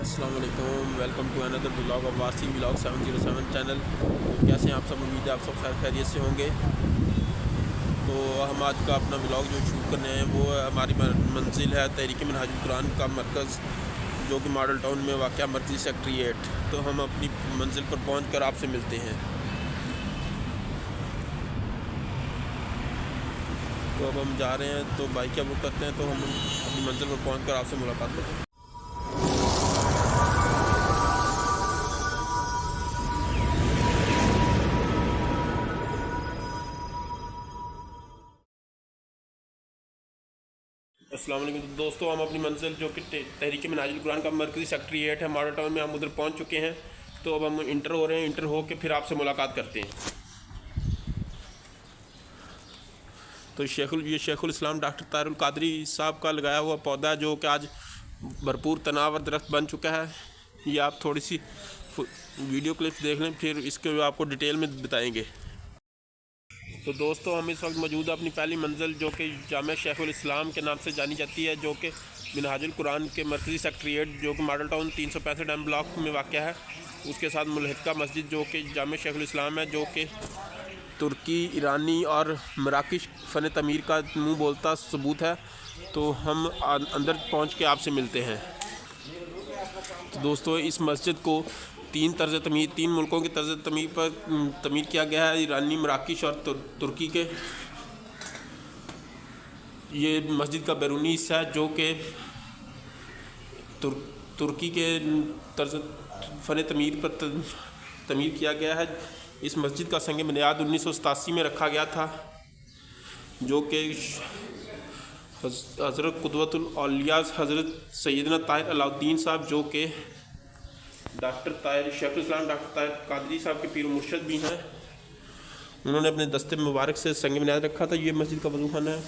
अस्सलाम वालेकुम, welcome to another blog of Vasi blog 707 channel. तो कैसे हैं आप सब? उम्मीद है आप सब खैर खैरियत से होंगे। तो हम आज का अपना ब्लॉग जो शूट करने हैं वो हमारी मंजिल है तहरीक मिनहाजुल कुरान का मरकज़, जो कि मॉडल टाउन में वाक़ मर्कज़ी सेक्टर 8। तो हम अपनी मंजिल पर पहुँच कर आपसे मिलते हैं। तो अब हम जा रहे हैं, तो बाइक क्या बुक करते हैं, तो हम अपनी मंजिल पर पहुँच कर आपसे मुलाकात करते हैं। अस्सलाम वालेकुम। तो दोस्तों, हम अपनी मंजिल जो कि तहरीक मिनहाजुल कुरान का मरकज़ी सेक्टर 8 है, मॉडल टाउन में, हम उधर पहुंच चुके हैं। तो अब हम इंटर हो रहे हैं, इंटर हो के फिर आपसे मुलाकात करते हैं। तो ये शेखुल इस्लाम डॉक्टर तारुल कादरी साहब का लगाया हुआ पौधा, जो कि आज भरपूर तनाव और दरख्त बन चुका है। ये आप थोड़ी सी वीडियो क्लिप्स देख लें, फिर इसके आपको डिटेल में बताएंगे। तो दोस्तों, हम इस वक्त मौजूद है अपनी पहली मंजिल, जो कि जामिया शेखुल इस्लाम के नाम से जानी जाती है, जो कि मिनहाजुल कुरान के मरकज़ी सेक्टर 8, जो कि मॉडल टाउन 365 एम ब्लॉक में वाक़ है। उसके साथ मुल्हिका मस्जिद, जो कि जामिया शेखुल इस्लाम है, जो कि तुर्की, ईरानी और मराकिश फ़न तमीर का मुँह बोलता सबूत है। तो हम अंदर पहुँच के आपसे मिलते हैं। तो दोस्तों, इस मस्जिद को तीन मुल्कों की तर्ज तमीर पर तमीर किया गया है, ईरानी, मराकिश और तुर्की के। ये मस्जिद का बैरूनी हिस्सा है, जो कि तुर्की के तर्ज फ़न तमीर पर तमीर किया गया है। इस मस्जिद का संग बुनियाद 1987 में रखा गया था, जो कि हज़रत क़ुदवतुल औलिया हज़रत सैयदना ताहिर अलाउद्दीन साहब, जो कि डॉक्टर ताहिर शेखुल इस्लाम डॉक्टर ताहिर कादरी साहब के पीर मुर्शद भी हैं, उन्होंने अपने दस्ते मुबारक से संग बुनियाद रखा था। ये मस्जिद का वज़ू खाना है।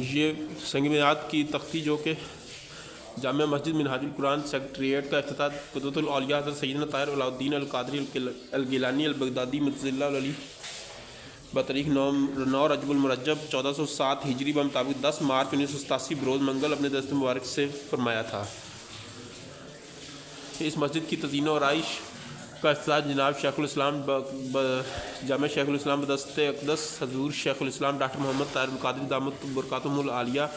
ये संग बुनियाद की तख्ती, जो कि जामिया मस्जिद मिनहाजुल कुरान सेक्टर 8 का इफ्तिताह क़ुदवतुल औलिया हज़रत सैयदना ताहिर अलाउद्दीन अल कादरी अल गिलानी अल बगदादी मज़्ज़िल्लाहु अलैहि बतरीक़ 9 रजबुल मुरज्जब 1407 हिजरी मुताबिक 10 मार्च 1987 बरोज़ मंगल अपने दस्ते मुबारक से फरमाया था। इस मस्जिद की तज़ीन और आइश का इफ्तिताह जनाब शेखुल इस्लाम जामिया शेखुल इस्लाम बदस्ते अक़दस हज़ूर शेखुल इस्लाम डॉक्टर मोहम्मद ताहिर कादरी दामत बरकातुहुल आलिया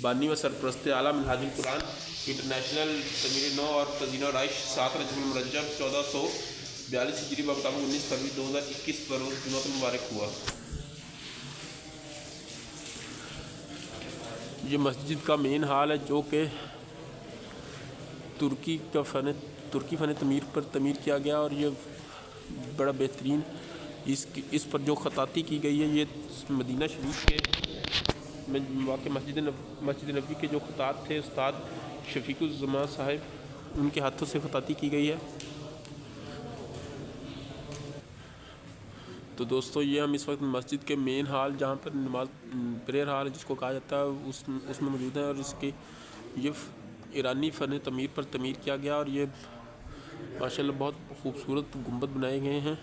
बानी व सरपरस्त आला मिनहाजुल कुरान इंटरनेशनल तमीर 9 और तज़ीन और आइश 7 रजबुल मुरज्जब 1442 हिजरी मुताबिक 19 फरवरी 2021 बरोज़ जुमा मुबारक हुआ। ये मस्जिद का मेन हाल है, जो कि तुर्की फ़न तमीर पर तमीर किया गया, और ये बड़ा बेहतरीन इस पर जो ख़ताती की गई है, ये मदीना शरीफ के में वाक़ मस्जिद नबी के जो ख़तात थे उस्ताद शफ़ीकुल ज़मा साहिब, उनके हाथों से ख़ताती की गई है। तो दोस्तों, ये हम इस वक्त मस्जिद के मेन हाल, जहाँ पर नमाज प्रेयर हाल जिसको कहा जाता है, उसमें मौजूद है। और इसके ये ईरानी फ़न तमीर पर तमीर किया गया, और ये माशाल्लाह बहुत खूबसूरत गुंबद बनाए गए हैं।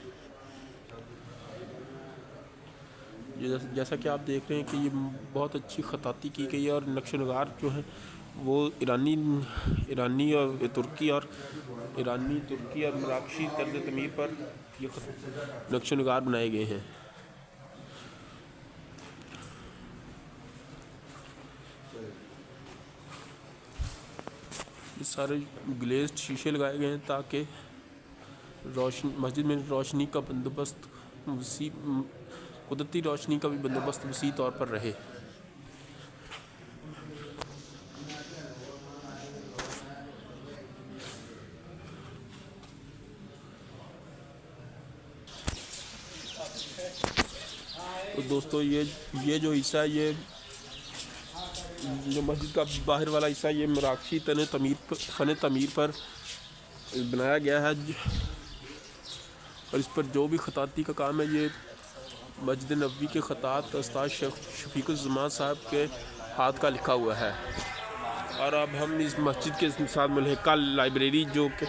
जैसा कि आप देख रहे हैं कि ये बहुत अच्छी ख़ताती की गई है, और नक्श नगार जो है वो ईरानी और तुर्की और मराकशी तर्ज तमीर पर ये नक्श नगार बनाए गए हैं। ये सारे ग्लेज्ड शीशे लगाए गए हैं, ताकि मस्जिद में रोशनी का बंदोबस्त कुदरती रोशनी का भी बंदोबस्त वसी तौर पर रहे। तो दोस्तों, ये जो हिस्सा है, ये जो मस्जिद का बाहर वाला हिस्सा, ये मराकशी फ़न तमीर पर बनाया गया है, और इस पर जो भी ख़ताती का काम है, ये मस्जिद नबी के ख़तात उस्ताद शफ़ीकुल ज़मा साहब के हाथ का लिखा हुआ है। और अब हम इस मस्जिद के साथ मुल्हिका लाइब्रेरी, जो कि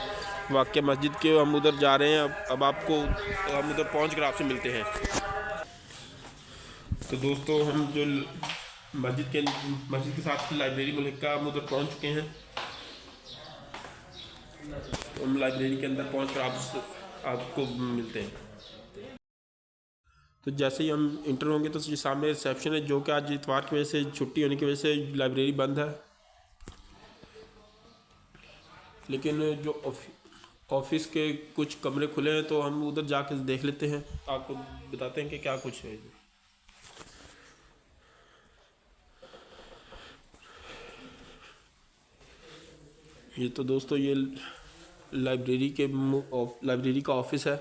वाक़ मस्जिद के, हम उधर जा रहे हैं। अब हम उधर पहुँच कर आपसे मिलते हैं। तो दोस्तों, हम जो मस्जिद के साथ लाइब्रेरी मुल्क का हम उधर पहुँच चुके हैं। हम लाइब्रेरी के अंदर पहुँच कर आपको मिलते हैं। तो जैसे ही हम इंटर होंगे तो ये सामने रिसेप्शन है, जो कि आज इतवार की वजह से, छुट्टी होने की वजह से लाइब्रेरी बंद है। लेकिन जो ऑफिस के कुछ कमरे खुले हैं तो हम उधर जाकर देख लेते हैं, आपको बताते हैं कि क्या कुछ है। ये तो दोस्तों ये लाइब्रेरी का ऑफिस है।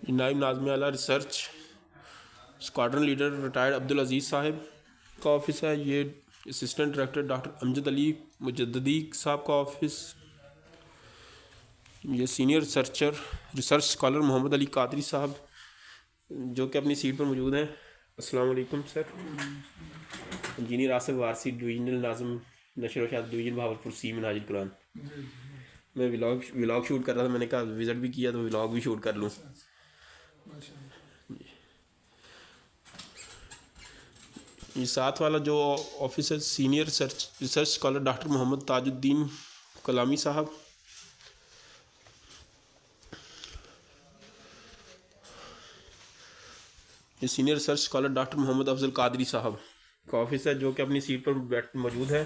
नाइब नाज़िम आला research squadron leader retired Abdul Aziz साहब का ऑफिस है। ये assistant director doctor Amjad Ali Mujaddadi साहब का ऑफिस। ये senior research scholar Mohammad Ali Qadri साहब, जो कि अपनी सीट पर मौजूद हैं। अस्सलाम वालेकुम sir. Engineer Asif Warsi, divisional नाज़िम नशर व शाद डिवीजन भावलपुर सी में नाजिल कुरान। मैं व्लॉग शूट कर रहा था, मैंने कहा विज़िट भी किया तो व्लॉग भी शूट कर लूँ। ये साथ वाला जो ऑफिस है, senior research scholar doctor Mohammad Tajuddin Kalami साहब। ये senior research scholar doctor Mohammad Afzal Qadri साहब का ऑफिस है, जो कि अपनी सीट पर मौजूद है।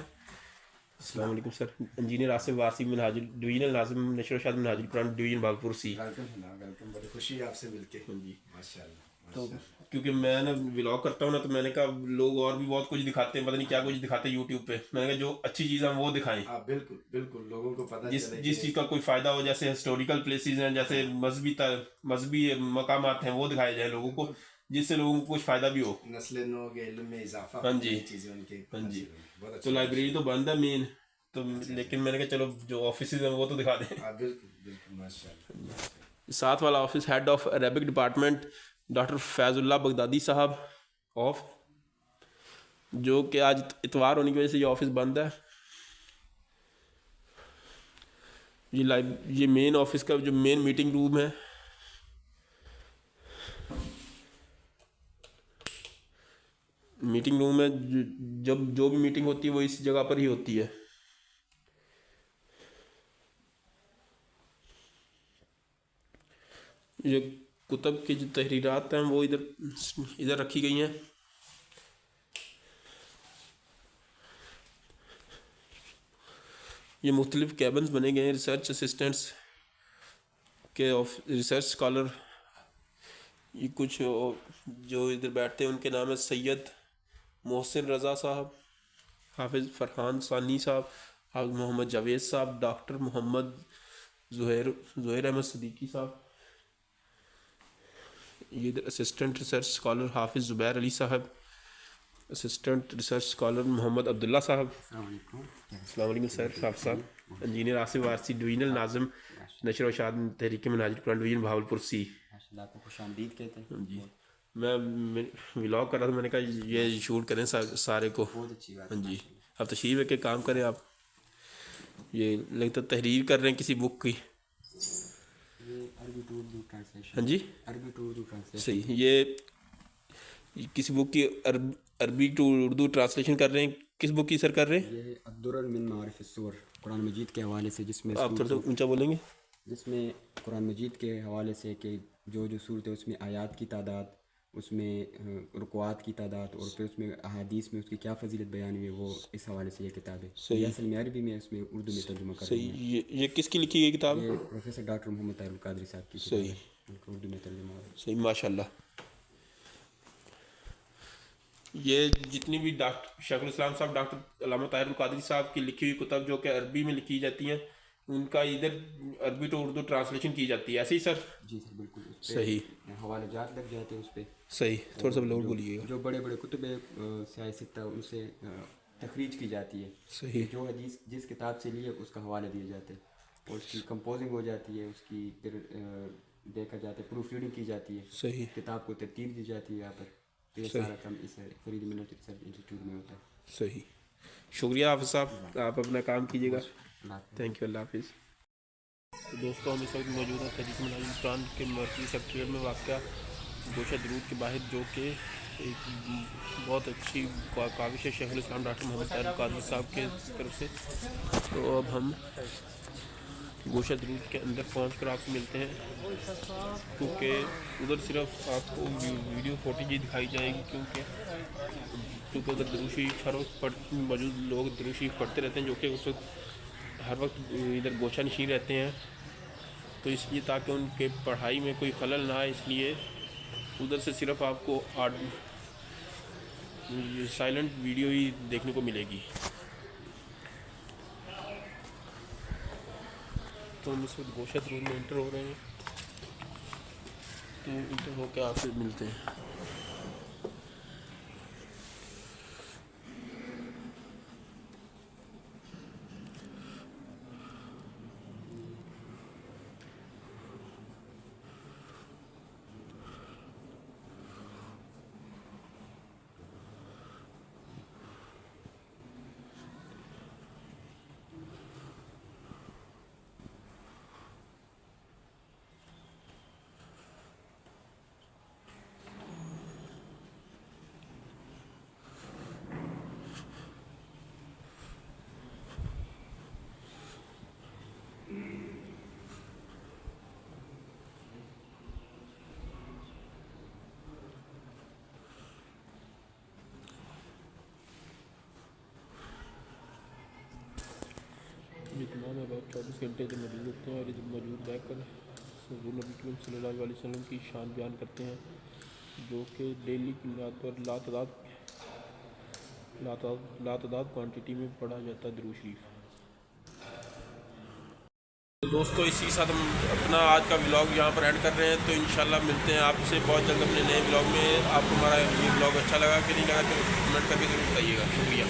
अस्सलाम वालेकुम sir. Engineer Asif Warsi Minhajul divisional नाज़िम नशर व शाद मिनहाजुल कुरान डिवीजन भागलपुर सी। वेलकम, बड़ी खुशी है आपसे मिलके। हाँ जी। माशाल्लाह। तो क्योंकि मैं ना व्लॉग करता हूँ ना, तो मैंने कहा लोग और भी बहुत कुछ दिखाते हैं, पता नहीं क्या कुछ दिखाते हैं यूट्यूब पे। मैंने कहा जो अच्छी चीज़ है वो दिखाएं। हाँ बिल्कुल बिल्कुल, लोगों को पता चले जिस चीज़ का कोई फ़ायदा हो, जैसे हिस्टोरिकल प्लेसेस हैं, जैसे मजहबी मकामात हैं, वो दिखाए जाए लोगों को, जिससे लोगों को कुछ फ़ायदा भी हो। नस्ल नो के इल्म में इजाफा। हाँ जी। चीज़ें उनके। हाँ जी। बहुत तो लाइब्रेरी तो बंद है मेन, तो लेकिन मैंने कहा चलो जो ऑफिस हैं वो तो दिखा दें। हाँ बिल्कुल बिल्कुल, माशाल्लाह। साथ वाला office head of Arabic department doctor Faizullah Baghdadi साहब ऑफ, जो कि आज इतवार होने की वजह से ये ऑफिस बंद है। ये मेन ऑफिस का जो मेन मीटिंग रूम है। मीटिंग रूम में जब जो भी मीटिंग होती है वो इस जगह पर ही होती है। ये कुतब की जो तहरीरात हैं वो इधर रखी गई हैं। ये मुख्तलिफ कैबन्स बने गए हैं रिसर्च असिस्टेंट्स के रिसर्च स्कॉलर। ये कुछ जो इधर बैठते हैं उनके नाम है सैयद मोहसिन रज़ा साहब, हाफिज़ फरहान सानी साहब, हाफिज़ मोहम्मद जावेद साहब, डॉक्टर मोहम्मद ज़ुहैर अहमद सदीकी साहब। ये इधर असिस्टेंट रिसर्च स्कॉलर हाफिज़ ज़ुबैर अली साहब, assistant research scholar Mohammad Abdullah साहब। अस्सलाम वालेकुम सर साहब। इंजीनियर आसिफ वारसी, डिवीजनल नाज़िम नशर व शाद तहरीक मनाजिर कुरान डिवीजन भावलपुर सी। आपको खुशामदीद कहते हैं जी। मैं व्लॉग कर रहा था, मैंने कहा ये शूट करें सारे को। बहुत अच्छी बात। हाँ जी। अब तशरीफ़ है कि काम करें आप। ये लगता तहरीर कर रहे हैं किसी बुक की। ये अरबी टू उर्दू ट्रांसलेशन। हाँ जी, अरबी टू उर्दू ट्रांसलेशन। सही। ये किसी बुक की अरबी टू उर्दू ट्रांसलेशन कर रहे हैं। किस बुक की सर कर रहे हैं? ये अद्दुर्र मिन मारिफ़ अस्सूर, कुरान मजीद के हवाले से, जिसमें आप थोड़ा सा ऊंचा बोलेंगे। जिसमें कुरान मजीद के हवाले से कि जो सूरत है उसमें आयात की तादाद, उसमें रुकवात की तादाद, और फिर उसमें अहादीस में उसकी क्या फजीलत बयान हुई है, वो इस हवाले से ये किताब है। सही। असल में अरबी में, उसमें उर्दू में तर्जुमा कर रही है। सही। ये किसकी लिखी गई किताब? ये प्रोफेसर डॉक्टर मोहम्मद तारुल कादरी साहब की किताब है, उनका उर्दू में तर्जुमा है। सही, माशाल्लाह। ये जितनी भी डॉक्टर शेखुल इस्लाम साहब, डॉक्टर अल्लामा ताहिरुल कादरी साहब की लिखी हुई किताब जो कि अरबी में लिखी जाती हैं, उनका इधर अरबी टू उर्दू ट्रांसलेशन की जाती है, ऐसे ही सर? जी सर बिल्कुल। उस पे सही। हवाले जात लग जाते हैं उस पर। सही, थोड़ा सा लोग बोलिएगा। जो बड़े बड़े कुतुब सियासत उनसे तखरीज की जाती है। सही। जो हदीस जिस किताब से लिए उसका हवाले दिए जाते हैं, और उसकी कंपोजिंग हो जाती है, उसकी फिर देखा जाता है, प्रूफ रीडिंग की जाती है, सही। किताब को तरतीब दी जाती है यहाँ पर। तो ये सारा काम इस फरीद मिल्लत रिसर्च इंस्टीट्यूट में होता है। सही, शुक्रिया हाफिज़ साहब, आप अपना काम कीजिएगा। थैंक यू, अल्लाह हाफिज़। तो दोस्तों हम इस वक्त मौजूद हैं तहरीक मनाजिर कुरान के मरकज़ी सेक्रेटरीट में वाक़या गोशा दरूद के बाहर, जो कि एक बहुत अच्छी काविश है शेखुल इस्लाम डॉक्टर मोहम्मद तारिक कादरी साहब के तरफ से। तो अब हम गोशा दरूद के अंदर पहुँच कर आपसे मिलते हैं, क्योंकि उधर सिर्फ आपको वीडियो फुटेज ही दिखाई जाएगी, क्योंकि उधर दरूद शरीफ हर वक्त मौजूद लोग दरूद शरीफ पढ़ते रहते हैं, जो कि उस वक्त हर वक्त इधर गोशा नशीन रहते हैं। तो इसलिए ताकि उनके पढ़ाई में कोई खलल ना आए, इसलिए उधर से सिर्फ आपको साइलेंट वीडियो ही देखने को मिलेगी। तो हम इस वक्त गोशा दरूद में इंटर हो रहे हैं, तो इंटर होकर आपसे मिलते हैं। ये तमाम अहबाब 24 घंटे जो मौजूद होते हैं और इधर मौजूद रहकर हुज़ूर नबी करीम सल्लल्लाहु अलैहि वसल्लम की शान बयान करते हैं, जो कि डेली की लातादाद क्वांटिटी में पढ़ा जाता है दरूद शरीफ। दोस्तों, इसी के साथ हम अपना आज का व्लॉग यहाँ पर एंड कर रहे हैं। तो इंशाल्लाह मिलते हैं आपसे बहुत जल्द अपने नए व्लॉग में। आपको हमारा ये व्लॉग अच्छा लगा कि नहीं लगा तो कमेंट करके ज़रूर बताइएगा। शुक्रिया।